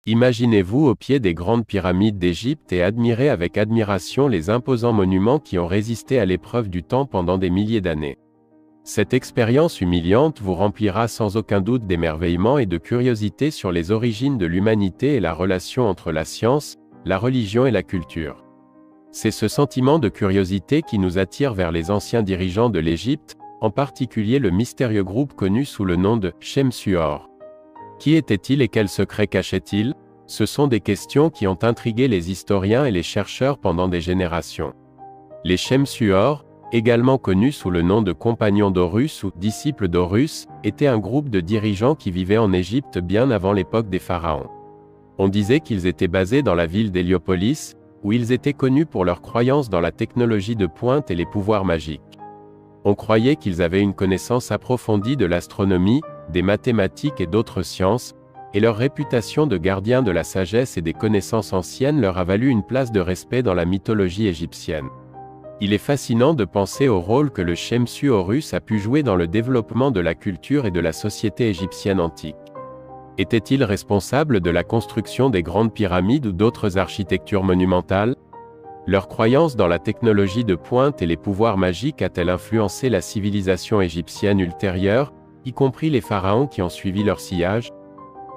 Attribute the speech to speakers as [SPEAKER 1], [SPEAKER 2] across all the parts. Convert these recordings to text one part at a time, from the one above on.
[SPEAKER 1] Imaginez-vous au pied des grandes pyramides d'Égypte et admirez avec admiration les imposants monuments qui ont résisté à l'épreuve du temps pendant des milliers d'années. Cette expérience humiliante vous remplira sans aucun doute d'émerveillement et de curiosité sur les origines de l'humanité et la relation entre la science, la religion et la culture. C'est ce sentiment de curiosité qui nous attire vers les anciens dirigeants de l'Égypte, en particulier le mystérieux groupe connu sous le nom de Chemsuor. Qui était-il et quels secrets cachait-il? Ce sont des questions qui ont intrigué les historiens et les chercheurs pendant des générations. Les Chemsuor, également connus sous le nom de compagnons d'Horus ou disciples d'Horus, étaient un groupe de dirigeants qui vivaient en Égypte bien avant l'époque des pharaons. On disait qu'ils étaient basés dans la ville d'Héliopolis, où ils étaient connus pour leur croyance dans la technologie de pointe et les pouvoirs magiques. On croyait qu'ils avaient une connaissance approfondie de l'astronomie, des mathématiques et d'autres sciences, et leur réputation de gardiens de la sagesse et des connaissances anciennes leur a valu une place de respect dans la mythologie égyptienne. Il est fascinant de penser au rôle que le Chemsu Horus a pu jouer dans le développement de la culture et de la société égyptienne antique. Était-il responsable de la construction des grandes pyramides ou d'autres architectures monumentales? Leur croyance dans la technologie de pointe et les pouvoirs magiques a-t-elle influencé la civilisation égyptienne ultérieure, y compris les pharaons qui ont suivi leur sillage?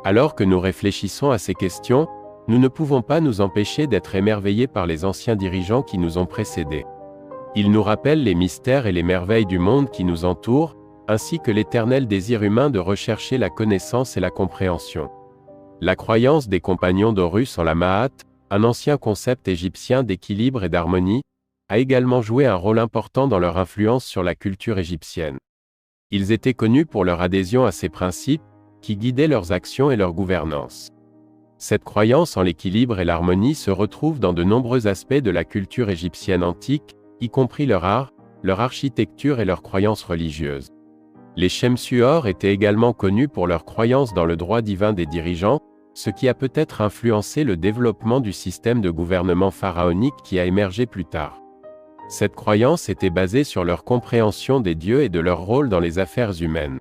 [SPEAKER 1] Alors que nous réfléchissons à ces questions, nous ne pouvons pas nous empêcher d'être émerveillés par les anciens dirigeants qui nous ont précédés. Ils nous rappellent les mystères et les merveilles du monde qui nous entoure, ainsi que l'éternel désir humain de rechercher la connaissance et la compréhension. La croyance des compagnons d'Horus en la Ma'at, un ancien concept égyptien d'équilibre et d'harmonie, a également joué un rôle important dans leur influence sur la culture égyptienne. Ils étaient connus pour leur adhésion à ces principes, qui guidaient leurs actions et leur gouvernance. Cette croyance en l'équilibre et l'harmonie se retrouve dans de nombreux aspects de la culture égyptienne antique, y compris leur art, leur architecture et leurs croyances religieuses. Les Chemsuor étaient également connus pour leur croyance dans le droit divin des dirigeants, ce qui a peut-être influencé le développement du système de gouvernement pharaonique qui a émergé plus tard. Cette croyance était basée sur leur compréhension des dieux et de leur rôle dans les affaires humaines.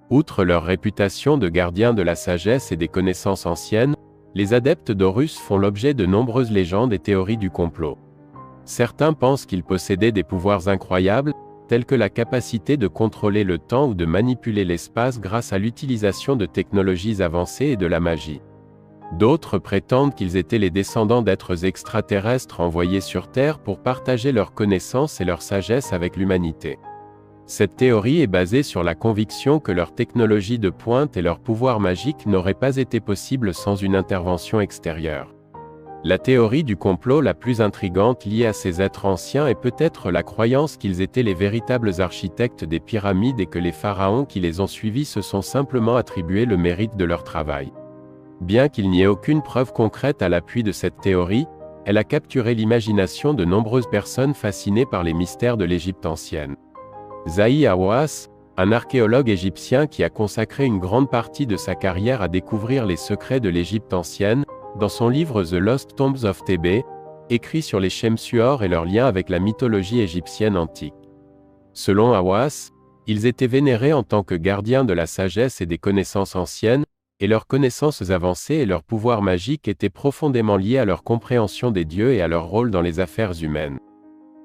[SPEAKER 1] Outre leur réputation de gardiens de la sagesse et des connaissances anciennes, les adeptes d'Horus font l'objet de nombreuses légendes et théories du complot. Certains pensent qu'ils possédaient des pouvoirs incroyables, tels que la capacité de contrôler le temps ou de manipuler l'espace grâce à l'utilisation de technologies avancées et de la magie. D'autres prétendent qu'ils étaient les descendants d'êtres extraterrestres envoyés sur Terre pour partager leurs connaissances et leur sagesse avec l'humanité. Cette théorie est basée sur la conviction que leur technologie de pointe et leur pouvoir magique n'auraient pas été possibles sans une intervention extérieure. La théorie du complot la plus intrigante liée à ces êtres anciens est peut-être la croyance qu'ils étaient les véritables architectes des pyramides et que les pharaons qui les ont suivis se sont simplement attribué le mérite de leur travail. Bien qu'il n'y ait aucune preuve concrète à l'appui de cette théorie, elle a capturé l'imagination de nombreuses personnes fascinées par les mystères de l'Égypte ancienne. Zahi Hawass, un archéologue égyptien qui a consacré une grande partie de sa carrière à découvrir les secrets de l'Égypte ancienne, dans son livre The Lost Tombs of Thébé, écrit sur les Chemsuor et leur lien avec la mythologie égyptienne antique. Selon Hawass, ils étaient vénérés en tant que gardiens de la sagesse et des connaissances anciennes, et leurs connaissances avancées et leurs pouvoirs magiques étaient profondément liés à leur compréhension des dieux et à leur rôle dans les affaires humaines.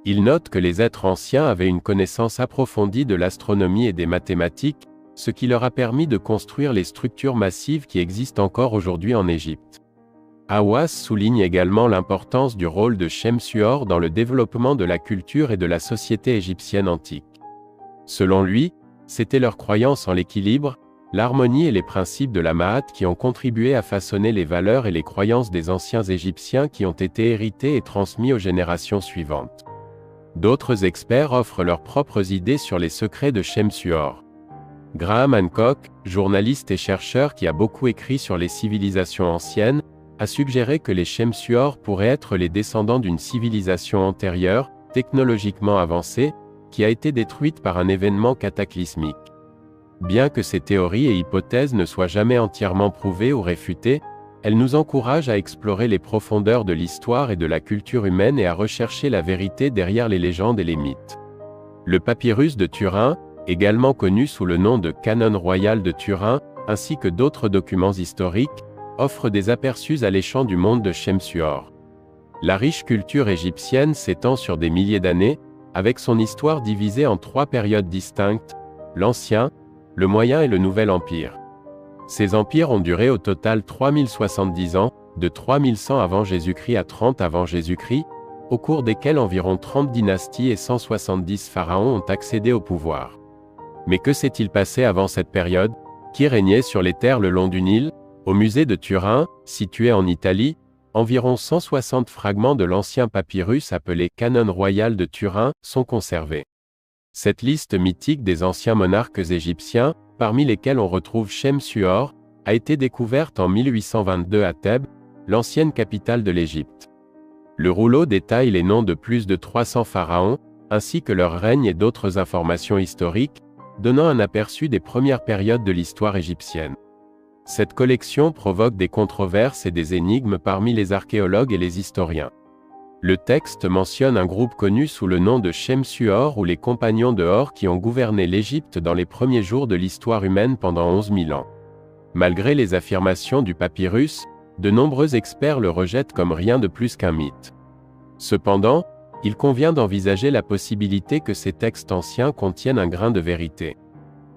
[SPEAKER 1] Il note que les êtres anciens avaient une connaissance approfondie de l'astronomie et des mathématiques, ce qui leur a permis de construire les structures massives qui existent encore aujourd'hui en Égypte. Hawass souligne également l'importance du rôle de Chemsuor dans le développement de la culture et de la société égyptienne antique. Selon lui, c'était leur croyance en l'équilibre, l'harmonie et les principes de la Ma'at qui ont contribué à façonner les valeurs et les croyances des anciens Égyptiens qui ont été hérités et transmis aux générations suivantes. D'autres experts offrent leurs propres idées sur les secrets de Chemsuor. Graham Hancock, journaliste et chercheur qui a beaucoup écrit sur les civilisations anciennes, a suggéré que les Chemsuor pourraient être les descendants d'une civilisation antérieure, technologiquement avancée, qui a été détruite par un événement cataclysmique. Bien que ces théories et hypothèses ne soient jamais entièrement prouvées ou réfutées, elles nous encouragent à explorer les profondeurs de l'histoire et de la culture humaine et à rechercher la vérité derrière les légendes et les mythes. Le papyrus de Turin, également connu sous le nom de Canon royal de Turin, ainsi que d'autres documents historiques, offre des aperçus alléchants du monde de Shemsuor. La riche culture égyptienne s'étend sur des milliers d'années, avec son histoire divisée en 3 périodes distinctes, l'Ancien, le Moyen et le Nouvel Empire. Ces empires ont duré au total 3070 ans, de 3100 avant Jésus-Christ à 30 avant Jésus-Christ, au cours desquels environ 30 dynasties et 170 pharaons ont accédé au pouvoir. Mais que s'est-il passé avant cette période? Qui régnait sur les terres le long du Nil? Au musée de Turin, situé en Italie, environ 160 fragments de l'ancien papyrus appelé Canon royal de Turin sont conservés. Cette liste mythique des anciens monarques égyptiens, parmi lesquels on retrouve Shemsuor, a été découverte en 1822 à Thèbes, l'ancienne capitale de l'Égypte. Le rouleau détaille les noms de plus de 300 pharaons, ainsi que leur règne et d'autres informations historiques, donnant un aperçu des premières périodes de l'histoire égyptienne. Cette collection provoque des controverses et des énigmes parmi les archéologues et les historiens. Le texte mentionne un groupe connu sous le nom de Shemsuor ou les compagnons de Hor qui ont gouverné l'Égypte dans les premiers jours de l'histoire humaine pendant 11 000 ans. Malgré les affirmations du papyrus, de nombreux experts le rejettent comme rien de plus qu'un mythe. Cependant, il convient d'envisager la possibilité que ces textes anciens contiennent un grain de vérité.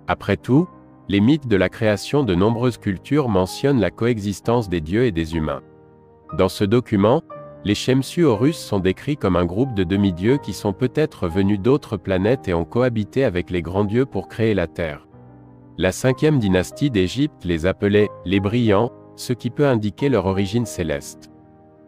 [SPEAKER 1] Après tout, les mythes de la création de nombreuses cultures mentionnent la coexistence des dieux et des humains. Dans ce document, les Shemsuorus sont décrits comme un groupe de demi-dieux qui sont peut-être venus d'autres planètes et ont cohabité avec les grands dieux pour créer la Terre. La 5e dynastie d'Égypte les appelait « les brillants », ce qui peut indiquer leur origine céleste.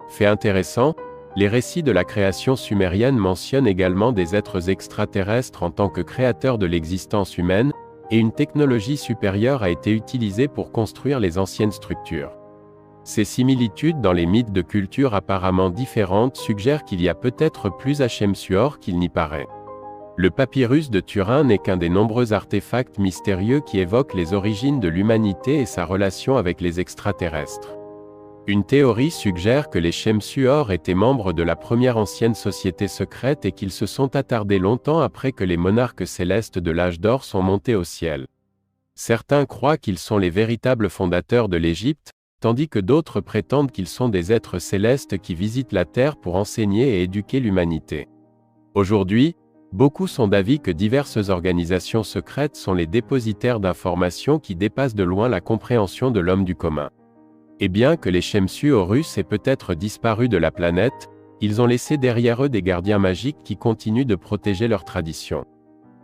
[SPEAKER 1] Fait intéressant, les récits de la création sumérienne mentionnent également des êtres extraterrestres en tant que créateurs de l'existence humaine, et une technologie supérieure a été utilisée pour construire les anciennes structures. Ces similitudes dans les mythes de cultures apparemment différentes suggèrent qu'il y a peut-être plus à Shemsuor qu'il n'y paraît. Le papyrus de Turin n'est qu'un des nombreux artefacts mystérieux qui évoquent les origines de l'humanité et sa relation avec les extraterrestres. Une théorie suggère que les Shemsuor étaient membres de la première ancienne société secrète et qu'ils se sont attardés longtemps après que les monarques célestes de l'âge d'or sont montés au ciel. Certains croient qu'ils sont les véritables fondateurs de l'Égypte, tandis que d'autres prétendent qu'ils sont des êtres célestes qui visitent la Terre pour enseigner et éduquer l'humanité. Aujourd'hui, beaucoup sont d'avis que diverses organisations secrètes sont les dépositaires d'informations qui dépassent de loin la compréhension de l'homme du commun. Et bien que les Shemsuorus aient peut-être disparu de la planète, ils ont laissé derrière eux des gardiens magiques qui continuent de protéger leur tradition.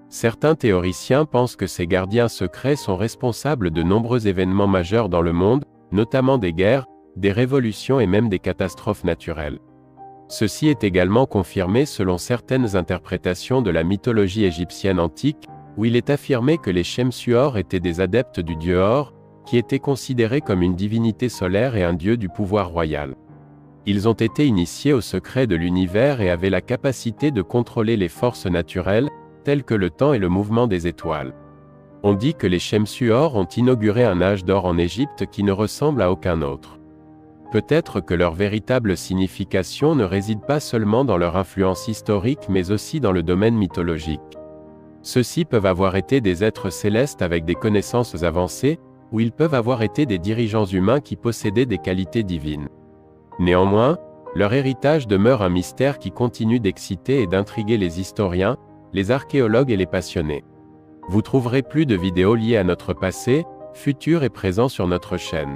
[SPEAKER 1] Certains théoriciens pensent que ces gardiens secrets sont responsables de nombreux événements majeurs dans le monde, notamment des guerres, des révolutions et même des catastrophes naturelles. Ceci est également confirmé selon certaines interprétations de la mythologie égyptienne antique, où il est affirmé que les Shemsuor étaient des adeptes du dieu Hor, qui était considéré comme une divinité solaire et un dieu du pouvoir royal. Ils ont été initiés au secret de l'univers et avaient la capacité de contrôler les forces naturelles, telles que le temps et le mouvement des étoiles. On dit que les Shemsuor ont inauguré un âge d'or en Égypte qui ne ressemble à aucun autre. Peut-être que leur véritable signification ne réside pas seulement dans leur influence historique mais aussi dans le domaine mythologique. Ceux-ci peuvent avoir été des êtres célestes avec des connaissances avancées, ou ils peuvent avoir été des dirigeants humains qui possédaient des qualités divines. Néanmoins, leur héritage demeure un mystère qui continue d'exciter et d'intriguer les historiens, les archéologues et les passionnés. Vous trouverez plus de vidéos liées à notre passé, futur et présent sur notre chaîne.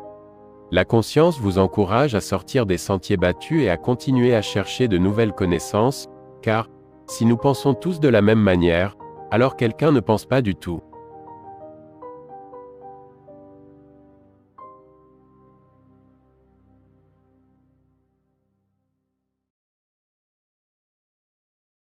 [SPEAKER 1] La conscience vous encourage à sortir des sentiers battus et à continuer à chercher de nouvelles connaissances, car, si nous pensons tous de la même manière, alors quelqu'un ne pense pas du tout.